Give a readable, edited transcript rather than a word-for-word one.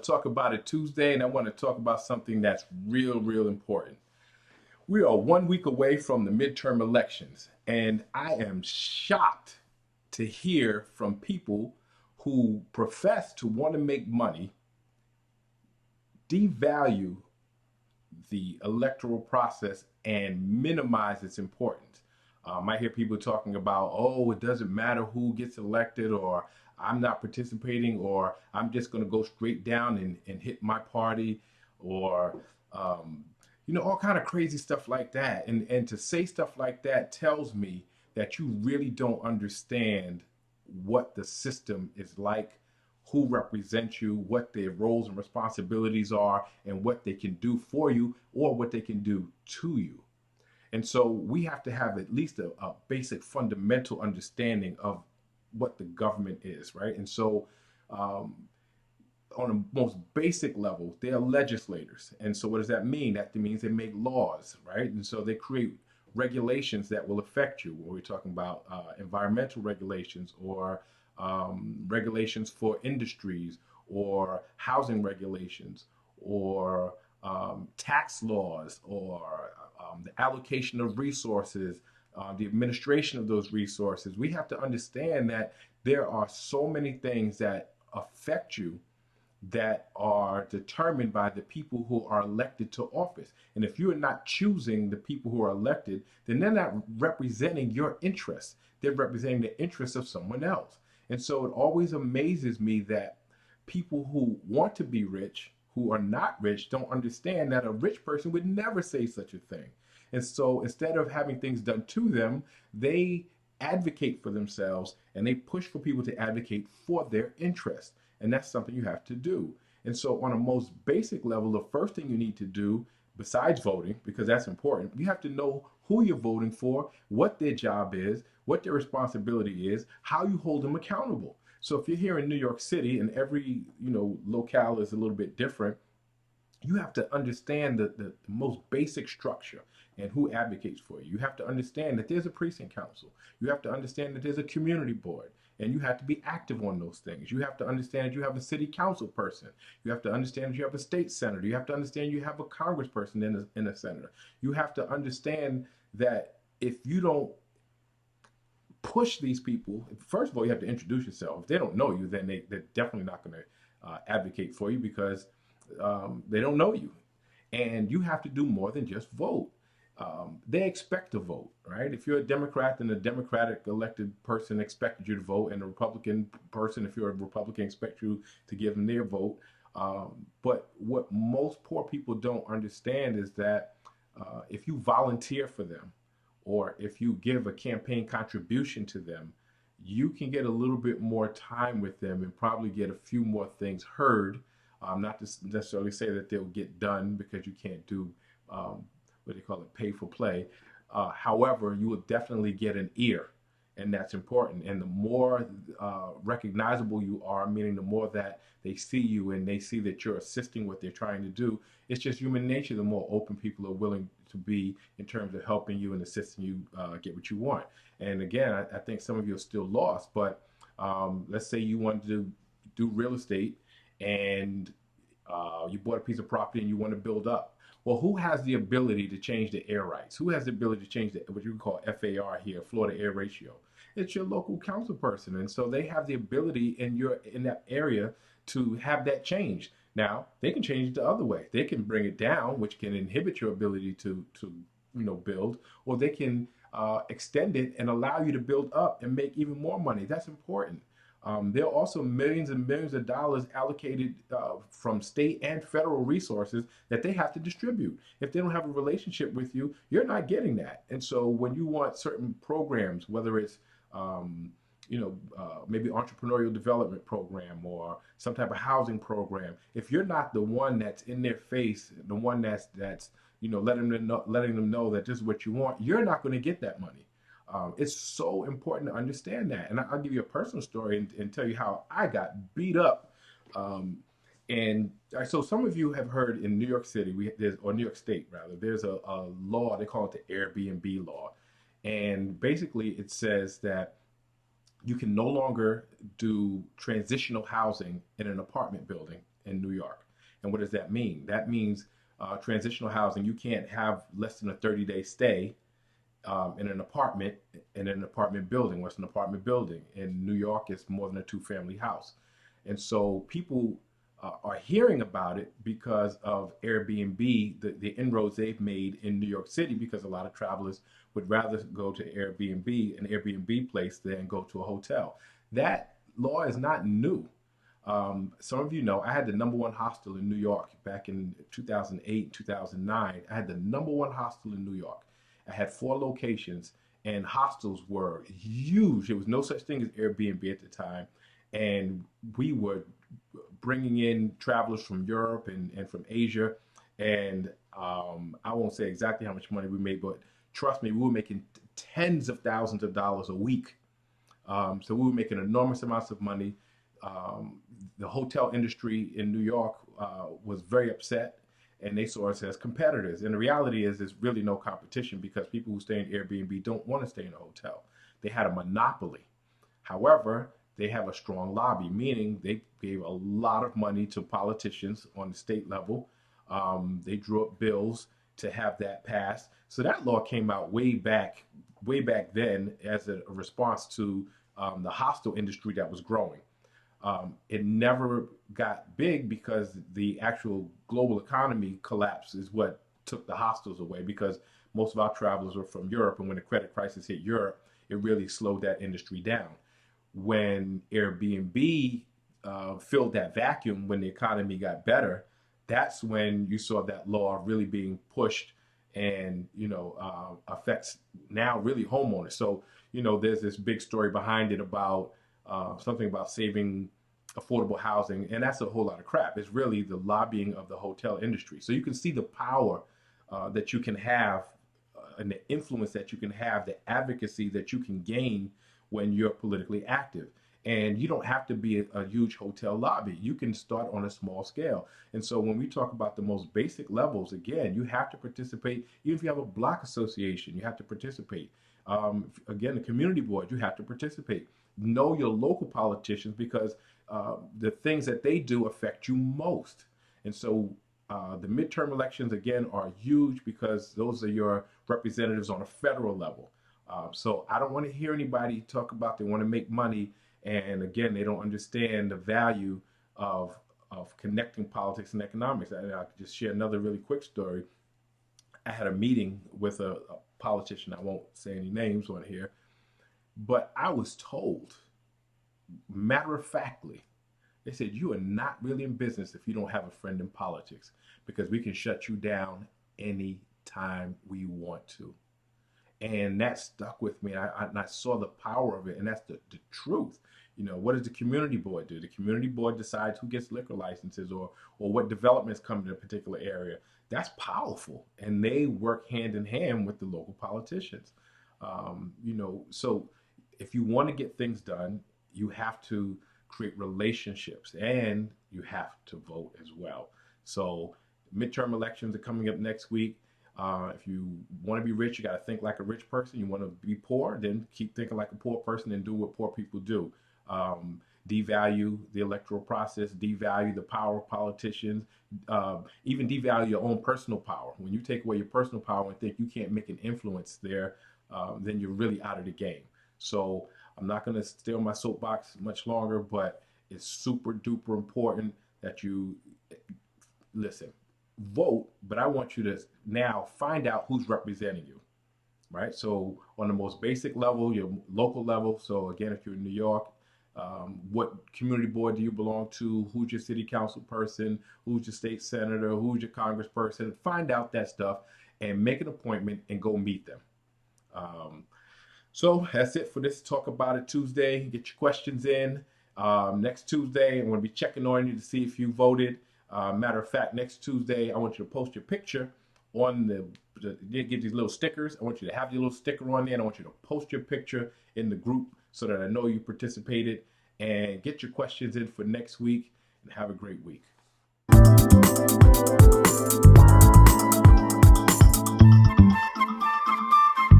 talk about it Tuesday, and I want to talk about something that's real important. We are 1 week away from the midterm elections, and I am shocked to hear from people who profess to want to make money devalue the electoral process and minimize its importance. I hear people talking about, oh, it doesn't matter who gets elected, or I'm not participating, or I'm just going to go straight down and hit my party, or all kind of crazy stuff like that. And to say stuff like that tells me that you really don't understand what the system is like, who represents you, what their roles and responsibilities are, and what they can do for you or what they can do to you. And so we have to have at least a basic fundamental understanding of what the government is, right? And so, um, on a most basic level, they are legislators. And so, what does that mean? That means they make laws, right? And so, they create regulations that will affect you. When we're talking about environmental regulations, or regulations for industries, or housing regulations, or tax laws, or the allocation of resources, the administration of those resources. We have to understand that there are so many things that affect you that are determined by the people who are elected to office. And if you are not choosing the people who are elected, then they're not representing your interests. They're representing the interests of someone else. And so it always amazes me that people who want to be rich, who are not rich, don't understand that a rich person would never say such a thing. And so instead of having things done to them, they advocate for themselves, and they push for people to advocate for their interests. And that's something you have to do. And so, on a most basic level, the first thing you need to do, besides voting, because that's important, you have to know who you're voting for, what their job is, what their responsibility is, how you hold them accountable. So if you're here in New York City, and every locale is a little bit different, you have to understand the most basic structure and who advocates for you. You have to understand that there's a precinct council. You have to understand that there's a community board, and you have to be active on those things. You have to understand you have a city council person. You have to understand you have a state senator. You have to understand you have a congressperson in a senator. You have to understand that if you don't push these people, first of all, you have to introduce yourself. If they don't know you, then they're definitely not going to advocate for you, because they don't know you. And you have to do more than just vote. They expect to vote, right? If you're a Democrat, then a Democratic elected person expected you to vote, and a Republican person, if you're a Republican, expect you to give them their vote. But what most poor people don't understand is that if you volunteer for them, or if you give a campaign contribution to them, you can get a little bit more time with them and probably get a few more things heard. Not to necessarily say that they'll get done, because you can't do what they call it, pay for play. However, you will definitely get an ear, and that's important. And the more recognizable you are, meaning the more that they see you and they see that you're assisting what they're trying to do, it's just human nature. The more open people are willing to be in terms of helping you and assisting you get what you want. And again, I think some of you are still lost, but let's say you wanted to do real estate, and you bought a piece of property and you want to build up. Well, who has the ability to change the air rights? Who has the ability to change what you call FAR here, Florida Air Ratio? It's your local council person, and so they have the ability in that area to have that change. Now they can change it the other way. They can bring it down, which can inhibit your ability to build, or they can extend it and allow you to build up and make even more money. That's important. There are also millions and millions of dollars allocated from state and federal resources that they have to distribute. If they don't have a relationship with you, you're not getting that. And so when you want certain programs, whether it's maybe entrepreneurial development program or some type of housing program, if you're not the one that's in their face, the one that's letting them know that this is what you want, you're not going to get that money. It's so important to understand that. And I'll give you a personal story and tell you how I got beat up. And so some of you have heard in New York City, or New York State rather, there's a law, they call it the Airbnb law. And basically it says that you can no longer do transitional housing in an apartment building in New York. And what does that mean? That means transitional housing. You can't have less than a 30-day stay in an apartment building. What's an apartment building? In New York, it's more than a two-family house. And so people are hearing about it because of Airbnb, the inroads they've made in New York City, because a lot of travelers would rather go to Airbnb, an Airbnb place, than go to a hotel. That law is not new. Some of you know I had the number one hostel in New York back in 2008, 2009. I had the number one hostel in New York. I had 4 locations, and hostels were huge. There was no such thing as Airbnb at the time. And we were bringing in travelers from Europe and from Asia. And I won't say exactly how much money we made, but trust me, we were making tens of thousands of dollars a week. So we were making enormous amounts of money. The hotel industry in New York was very upset, and they saw us as competitors. And the reality is there's really no competition, because people who stay in Airbnb don't want to stay in a hotel. They had a monopoly. However, they have a strong lobby, meaning they gave a lot of money to politicians on the state level. They drew up bills to have that passed. So that law came out way back then as a response to the hostel industry that was growing. It never got big because the actual global economy collapse is what took the hostels away, because most of our travelers were from Europe, and when the credit crisis hit Europe, it really slowed that industry down. When Airbnb filled that vacuum, when the economy got better, that's when you saw that law really being pushed, and affects now really homeowners. So there's this big story behind it about something about saving affordable housing, and that's a whole lot of crap. It's really the lobbying of the hotel industry. So you can see the power that you can have, and the influence that you can have, the advocacy that you can gain when you're politically active. And you don't have to be a huge hotel lobby. You can start on a small scale. And so when we talk about the most basic levels, again, you have to participate. Even if you have a block association, you have to participate. Again, the community board, you have to participate. Know your local politicians, because the things that they do affect you most. And so the midterm elections, again, are huge, because those are your representatives on a federal level. So I don't want to hear anybody talk about they want to make money, and again, they don't understand the value of connecting politics and economics. I could just share another really quick story. I had a meeting with a politician. I won't say any names on here, but I was told, matter of factly, they said, you are not really in business if you don't have a friend in politics, because we can shut you down anytime we want to. And that stuck with me. And I saw the power of it, and that's the truth. What does the community board do? The community board decides who gets liquor licenses, or what developments come to a particular area. That's powerful, and they work hand in hand with the local politicians. So if you want to get things done, you have to create relationships, and you have to vote as well. So midterm elections are coming up next week. If you want to be rich, you got to think like a rich person. You want to be poor, then keep thinking like a poor person and do what poor people do. Devalue the electoral process, devalue the power of politicians, even devalue your own personal power. When you take away your personal power and think you can't make an influence there, then you're really out of the game. So I'm not going to stay on my soapbox much longer, but it's super duper important that you listen. Vote, but I want you to now find out who's representing you, right? So on the most basic level, your local level. So again, if you're in New York, what community board do you belong to? Who's your city council person? Who's your state senator? Who's your congressperson? Find out that stuff and make an appointment and go meet them. So that's it for this Talk About It Tuesday. Get your questions in. Next Tuesday, I'm going to be checking on you to see if you voted. Matter of fact, next Tuesday, I want you to post your picture on they give these little stickers. I want you to have your little sticker on there, and I want you to post your picture in the group so that I know you participated, and get your questions in for next week, and have a great week.